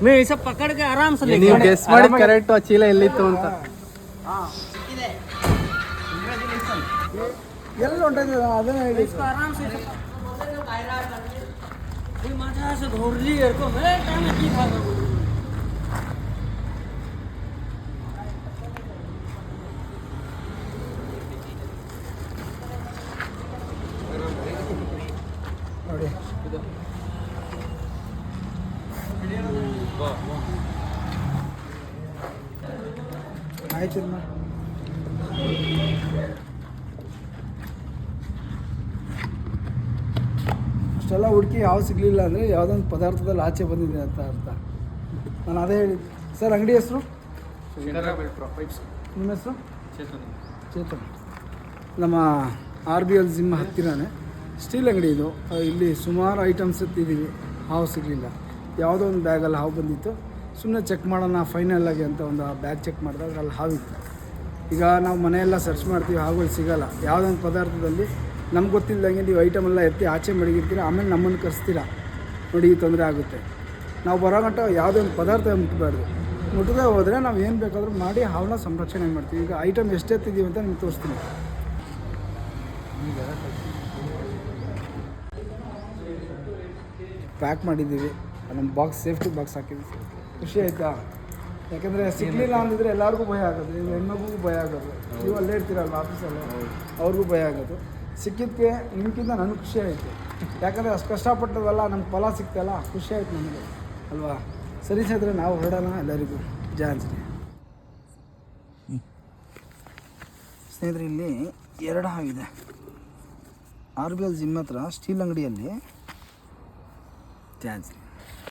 मैं इसे पकड़ के आराम से ನೀವು ಗೆಸ್ ಮಾಡಿ ಕರೆಕ್ಟ್ ಆ ಚೀಲ ಎಲ್ಲಿತ್ತು ಅಂತ. ಎಲ್ಲ ಹೊಂಟಿದ್ದೀವಿ ಅದನ್ನ ಹೇಳಿ. इसको आराम से मजा से धोरली है को मैं टाइम की फायदा ನೋಡಿ ಆಯ್ತು ಅಷ್ಟೆಲ್ಲ ಹುಡುಕಿ ಯಾವ ಸಿಗಲಿಲ್ಲ ಅಂದರೆ ಯಾವುದೊಂದು ಪದಾರ್ಥದಲ್ಲಿ ಆಚೆ ಬಂದಿದೆ ಅಂತ ಅರ್ಥ. ನಾನು ಅದೇ ಹೇಳಿದ್ದು. ಸರ್ ಅಂಗಡಿ ಹೆಸರು? ನಿಮ್ಮ ಹೆಸರು? ಚೇತನ್. ನಮ್ಮ RBL ಜಿಮ್ ಹತ್ತಿರನೇ ಸ್ಟೀಲ್ ಅಂಗಡಿ ಇದು. ಇಲ್ಲಿ ಸುಮಾರು ಐಟಮ್ಸ್ ಎತ್ತಿದ್ದೀವಿ, ಹಾವು ಸಿಗಲಿಲ್ಲ. ಯಾವುದೋ ಒಂದು ಬ್ಯಾಗಲ್ಲಿ ಹಾವು ಬಂದಿತ್ತು. ಸುಮ್ಮನೆ ಚೆಕ್ ಮಾಡೋಣ ಫೈನಲ್ ಆಗಿ ಅಂತ ಒಂದು ಬ್ಯಾಗ್ ಚೆಕ್ ಮಾಡಿದಾಗ ಅಲ್ಲಿ ಹಾವಿತ್ತು. ಈಗ ನಾವು ಮನೆಯೆಲ್ಲ ಸರ್ಚ್ ಮಾಡ್ತೀವಿ, ಹಾವುಗಳು ಸಿಗೋಲ್ಲ. ಯಾವುದೊಂದು ಪದಾರ್ಥದಲ್ಲಿ ನಮ್ಗೆ ಗೊತ್ತಿಲ್ಲದಂಗೆ ನೀವು ಐಟಮೆಲ್ಲ ಎತ್ತಿ ಆಚೆ ಮಡಗಿರ್ತೀರ, ಆಮೇಲೆ ನಮ್ಮನ್ನು ಕರೆಸ್ತೀರ. ನೋಡಿ ಈ ತೊಂದರೆ ಆಗುತ್ತೆ. ನಾವು ಬರೋ ಗಂಟ ಯಾವುದೇ ಒಂದು ಪದಾರ್ಥ ಮುಟ್ಟಬಾರ್ದು. ಮುಟ್ಟದೆ ಹೋದರೆ ನಾವು ಏನು ಬೇಕಾದರೂ ಮಾಡಿ ಹಾವನ್ನ ಸಂರಕ್ಷಣೆ ಮಾಡ್ತೀವಿ. ಈಗ ಐಟಮ್ ಎಷ್ಟೆತ್ತಿದ್ದೀವಿ ಅಂತ ನಿಮ್ಗೆ ತೋರಿಸ್ತೀನಿ. ಪ್ಯಾಕ್ ಮಾಡಿದ್ದೀವಿ. ನಮ್ಮ ಬಾಕ್ಸ್ ಸೇಫ್ಟಿ ಬಾಕ್ಸ್ ಹಾಕಿದ್ವಿ. ಖುಷಿ ಆಯಿತಾ? ಯಾಕೆಂದರೆ ಸಿಗಲಿಲ್ಲ ಅಂದಿದ್ರೆ ಎಲ್ಲರಿಗೂ ಭಯ ಆಗೋದು. ನೀವು ಹೆಣ್ಮಗುಗೂ ಭಯ ಆಗೋದು. ನೀವು ಅಲ್ಲೇ ಇರ್ತೀರಲ್ಲ ಆಫೀಸಲ್ಲಿ, ಅವ್ರಿಗೂ ಭಯ ಆಗೋದು. ಸಿಕ್ಕಿದ್ದಕ್ಕೆ ನಿಮ್ಗಿಂತ ನನಗೆ ಖುಷಿ ಆಯಿತು. ಯಾಕಂದರೆ ಅಷ್ಟು ಕಷ್ಟಪಟ್ಟದಲ್ಲ, ನಮ್ಗೆ ಫಲ ಸಿಗ್ತಲ್ಲ, ಖುಷಿ ಆಯ್ತು ನಮಗೆ ಅಲ್ವಾ? ಸರಿ ಸ್ನೇಹಿತರೆ, ನಾವು ಹೊರಡೋಣ. ಎಲ್ಲರಿಗೂ ಜಯ ಆಂಜನೇಯ. ಸ್ನೇಹಿತರೆ, ಇಲ್ಲಿ 2 ಹಾವಿದೆ. RBL ಜಿಮ್ ಹತ್ರ ಸ್ಟೀಲ್ ಅಂಗಡಿಯಲ್ಲಿ. ಜಯ ಆಂಜನೇಯ.